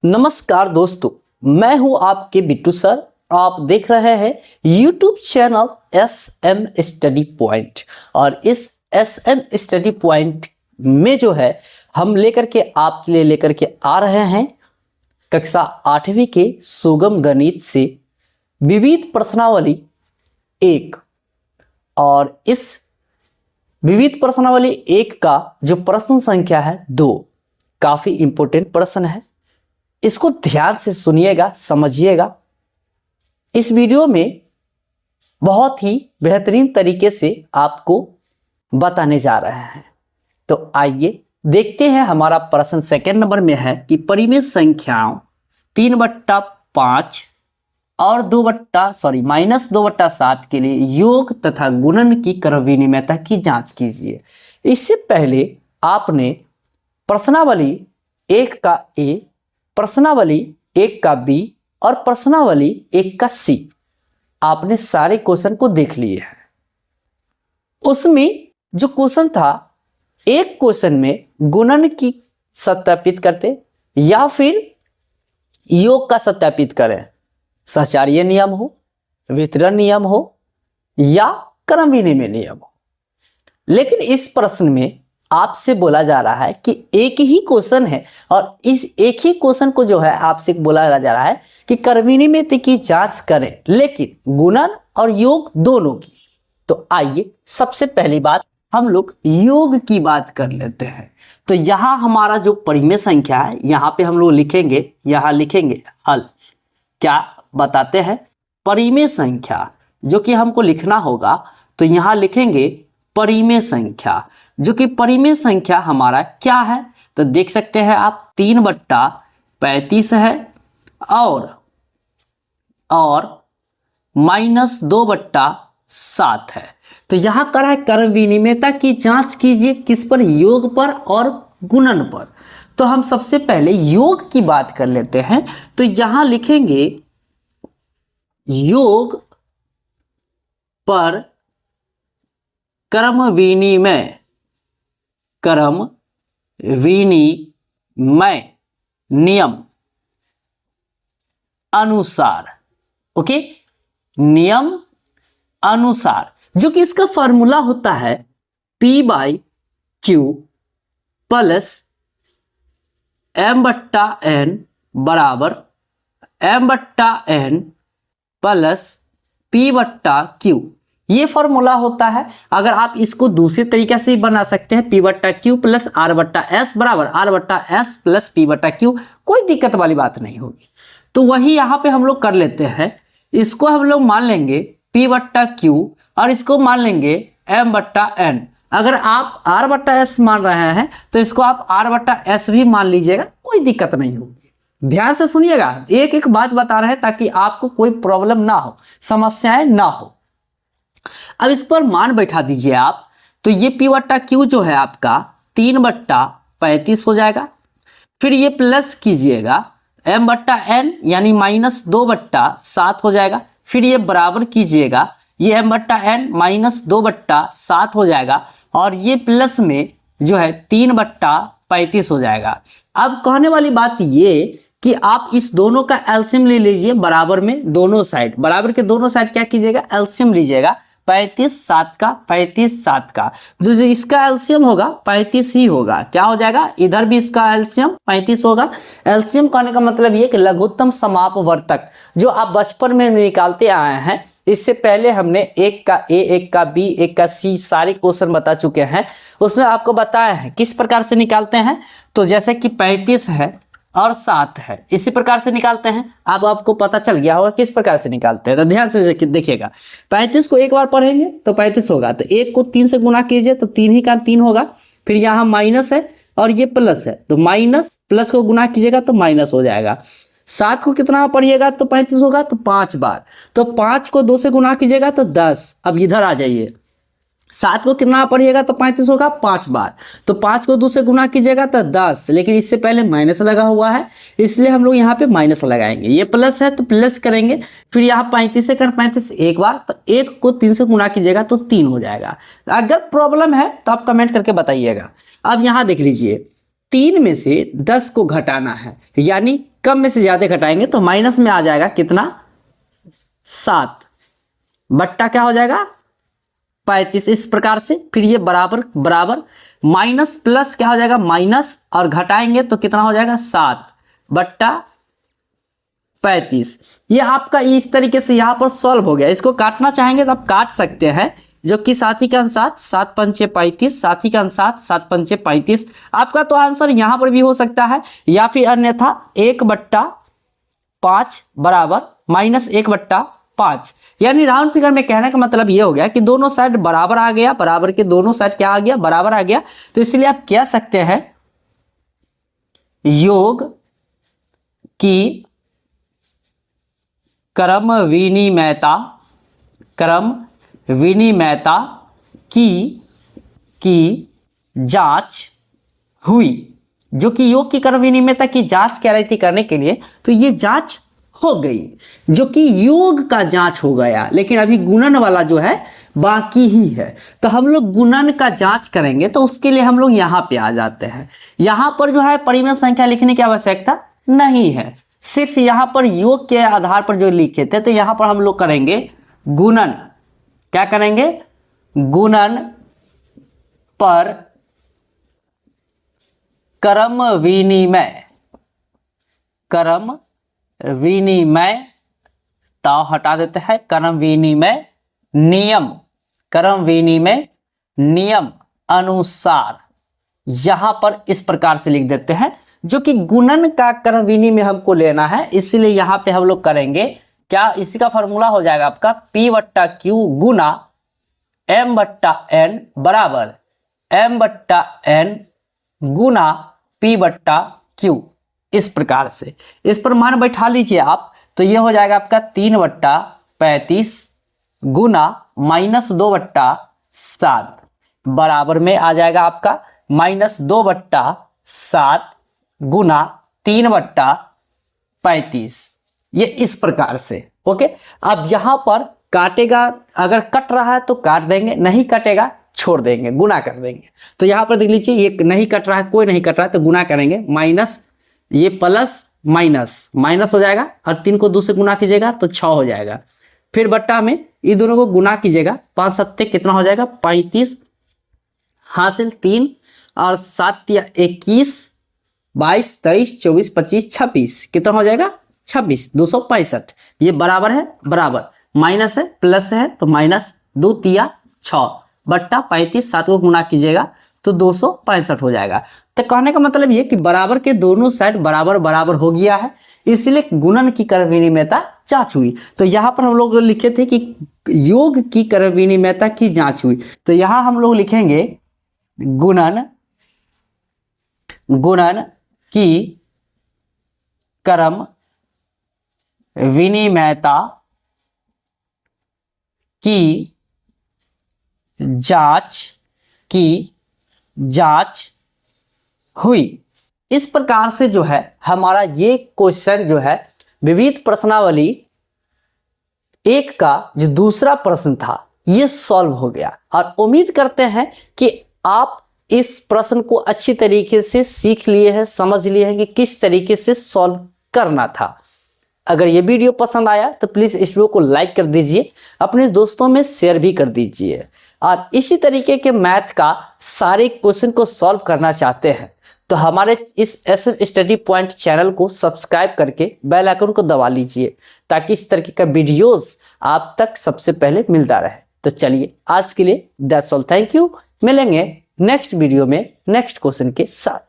नमस्कार दोस्तों, मैं हूं आपके बिट्टू सर। आप देख रहे हैं YouTube channel SM study point. और इस एसएम स्टडी पॉइंट में जो है हम लेकर के आ रहे हैं कक्षा 8वीं के सुगम गणित से विविध प्रश्नावली 1। और इस विविध प्रश्नावली 1 का जो प्रश्न संख्या है 2 काफी इंपॉर्टेंट प्रश्न है। इसको ध्यान से सुनिएगा, समझिएगा। इस वीडियो में बहुत ही बेहतरीन तरीके से आपको बताने जा रहे हैं। तो आइए देखते हैं। हमारा प्रश्न सेकंड नंबर में है कि परिमेय संख्याओं 3/5 और -2/7 के लिए योग तथा गुणन की क्रम विनिमयता की जांच कीजिए। इससे पहले आपने प्रश्नावली 1 का ए, प्रश्नावली 1 का बी और प्रश्नावली 1 का सी आपने सारे क्वेश्चन को देख लिए हैं। उसमें जो क्वेश्चन था, एक क्वेश्चन में गुणन की सत्यापित करते या फिर योग का सत्यापित करें, सहचार्य नियम हो, वितरण नियम हो या क्रम विनिमय नियम हो। लेकिन इस प्रश्न में आपसे बोला जा रहा है कि एक ही क्वेश्चन है और इस एक ही क्वेश्चन को जो है आपसे बोला जा रहा है कि क्रम विनिमय की जांच करें, लेकिन गुणन और योग दोनों की। तो आइए सबसे पहली बात हम लोग योग की बात कर लेते हैं। तो यहां हमारा जो परिमेय संख्या है, यहां पे हम लोग लिखेंगे, यहां लिखेंगे हल। क्या बताते हैं? परिमेय संख्या जो कि हमको लिखना होगा, तो यहां लिखेंगे परिमेय संख्या, जो कि परिमेय संख्या हमारा क्या है। तो देख सकते हैं आप 3/35 है और -2/7 है। तो यहां कर है क्रम विनिमयता की जांच कीजिए, किस पर? योग पर और गुणन पर। तो हम सबसे पहले योग की बात कर लेते हैं। तो यहां लिखेंगे योग पर क्रम विनिमय नियम अनुसार। ओके, नियम अनुसार, जो कि इसका फॉर्मूला होता है P/Q प्लस M/N बराबर M/N प्लस P/Q। ये फॉर्मूला होता है। अगर आप इसको दूसरे तरीके से भी बना सकते हैं, P/Q प्लस R/S बराबर R/S प्लस P/Q, कोई दिक्कत वाली बात नहीं होगी। तो वही यहां पे हम लोग कर लेते हैं। इसको हम लोग मान लेंगे P/Q और इसको मान लेंगे M/N। अगर आप R/S मान रहे हैं तो इसको आप R/S भी मान लीजिएगा, कोई दिक्कत नहीं होगी। ध्यान से सुनिएगा, एक एक बात बता रहे हैं ताकि आपको कोई प्रॉब्लम ना हो, समस्याएं ना हो। अब इस पर मान बैठा दीजिए आप। तो ये P/Q जो है आपका 3/35 हो जाएगा। फिर ये प्लस कीजिएगा M/N यानी -2/7 हो जाएगा। फिर ये बराबर कीजिएगा, ये M/N -2/7 हो जाएगा और ये प्लस में जो है 3/35 हो जाएगा। अब कहने वाली बात ये कि आप इस दोनों का एलसीएम ले लीजिए बराबर में, दोनों साइड, बराबर के दोनों साइड क्या कीजिएगा? एलसीएम लीजिएगा। 35 का जो इसका एलसीएम होगा 35 ही होगा। क्या हो जाएगा? इधर भी इसका एलसीएम 35 होगा। एलसीएम कहने का मतलब ये कि लघुत्तम समापवर्तक जो आप बचपन में निकालते आए हैं। इससे पहले हमने 1 का ए, 1 का बी, 1 का सी सारे क्वेश्चन बता चुके हैं। उसमें आपको बताया है किस प्रकार से निकालते हैं। तो जैसे कि 35 है और 7 है, इसी प्रकार से निकालते हैं। अब आपको पता चल गया होगा किस प्रकार से निकालते हैं। तो ध्यान से देखिएगा, 35 को एक बार पढ़ेंगे तो 35 होगा। तो 1 को 3 से गुना कीजिए तो 3 ही का 3 होगा। फिर यहाँ माइनस है और ये प्लस है, तो माइनस प्लस को गुना कीजिएगा तो माइनस हो जाएगा। 7 को कितना पढ़िएगा तो 35 होगा, तो 5 बार। तो 5 को 2 से गुना कीजिएगा तो 10। अब इधर आ जाइए, 7 को कितना पढ़िएगा तो 35 होगा 5 बार। तो 5 को 2 से गुना कीजिएगा तो 10, लेकिन इससे पहले माइनस लगा हुआ है इसलिए हम लोग यहाँ पे माइनस लगाएंगे। ये प्लस है तो प्लस करेंगे। फिर यहाँ 35 से कर 35 एक बार, तो 1 को 3 से गुना कीजिएगा तो 3 हो जाएगा। अगर प्रॉब्लम है तो आप कमेंट करके बताइएगा। अब यहाँ देख लीजिए, 3 में से 10 को घटाना है, यानी कम में से ज्यादा घटाएंगे तो माइनस में आ जाएगा कितना, 7 बट्टा क्या हो जाएगा 35। इस प्रकार से फिर ये बराबर बराबर माइनस प्लस क्या हो जाएगा माइनस, और घटाएंगे तो कितना हो जाएगा 7 बट्टा 35। ये आपका इस तरीके से यहां पर सॉल्व हो गया। इसको काटना चाहेंगे तो आप काट सकते हैं, जो कि साथी के अनुसार 7 पंचे 35, साथी के अनुसार 7 पंचे 35। आपका तो आंसर यहां पर भी हो सकता है, या फिर अन्यथा 1/5 बराबर -1/5। यानी राउंड फिगर में कहने का मतलब ये हो गया कि दोनों साइड बराबर आ गया, बराबर के दोनों साइड क्या आ गया, बराबर आ गया। तो इसलिए आप कह सकते हैं योग की क्रम विनिमयता की जांच हुई, जो कि योग की क्रम विनिमयता की जांच कह रही थी करने के लिए, तो ये जांच हो गई, जो कि योग का जांच हो गया। लेकिन अभी गुणन वाला जो है बाकी ही है, तो हम लोग गुणन का जांच करेंगे, तो उसके लिए हम लोग यहाँ पे आ जाते हैं। यहाँ पर जो है परिमेय संख्या लिखने की आवश्यकता नहीं है, सिर्फ यहाँ पर योग के आधार पर जो लिखे थे, तो यहाँ पर हम लोग करेंगे गुणन। क्या करेंगे, गुणन पर क्रम विनिमयता हटा देते हैं, क्रम विनिमय नियम अनुसार यहां पर इस प्रकार से लिख देते हैं, जो कि गुणन का क्रम विनिमय हमको लेना है। इसलिए यहां पे हम लोग करेंगे क्या, इसी का फॉर्मूला हो जाएगा आपका P/Q गुना M/N बराबर M/N गुना P/Q। इस प्रकार से इस पर मान बैठा लीजिए आप, तो ये हो जाएगा आपका 3/35 गुना -2/7 बराबर में आ जाएगा आपका -2/7 गुना 3/35। ये इस प्रकार से। ओके, अब यहां पर काटेगा, अगर कट रहा है तो काट देंगे, नहीं कटेगा छोड़ देंगे, गुना कर देंगे। तो यहां पर देख लीजिए, ये नहीं कट रहा है, कोई नहीं कट रहा है, तो गुना करेंगे, माइनस ये प्लस माइनस हो जाएगा, और 3 को 2 से गुना कीजिएगा तो 6 हो जाएगा। फिर बट्टा में ये दोनों को गुना कीजिएगा, 5 7 कितना हो जाएगा 35 हासिल 3 और 7 21 22 23 24 25 26 कितना हो जाएगा 26 265। ये बराबर है, बराबर माइनस है प्लस है, तो माइनस 2 तिया 6 बट्टा 35, 7 को गुना कीजिएगा तो 265 हो जाएगा। तो कहने का मतलब ये कि बराबर के दोनों साइड बराबर बराबर हो गया है, इसलिए गुणन की क्रम विनिमयता जांच हुई। तो यहां पर हम लोग लिखे थे कि योग की क्रम विनिमयता की जांच हुई, तो यहां हम लोग लिखेंगे गुणन की क्रम विनिमयता की जांच हुई। इस प्रकार से जो है हमारा ये क्वेश्चन जो है विविध प्रश्नावली 1 का जो दूसरा प्रश्न था ये सॉल्व हो गया, और उम्मीद करते हैं कि आप इस प्रश्न को अच्छी तरीके से सीख लिए हैं, समझ लिए हैं कि किस तरीके से सॉल्व करना था। अगर ये वीडियो पसंद आया तो प्लीज इस वीडियो को लाइक कर दीजिए, अपने दोस्तों में शेयर भी कर दीजिए, और इसी तरीके के मैथ का सारे क्वेश्चन को सॉल्व करना चाहते हैं तो हमारे इस SF स्टडी पॉइंट चैनल को सब्सक्राइब करके बेल आइकन को दबा लीजिए, ताकि इस तरीके का वीडियोस आप तक सबसे पहले मिलता रहे। तो चलिए आज के लिए दैट्स ऑल, थैंक यू। मिलेंगे नेक्स्ट वीडियो में नेक्स्ट क्वेश्चन के साथ।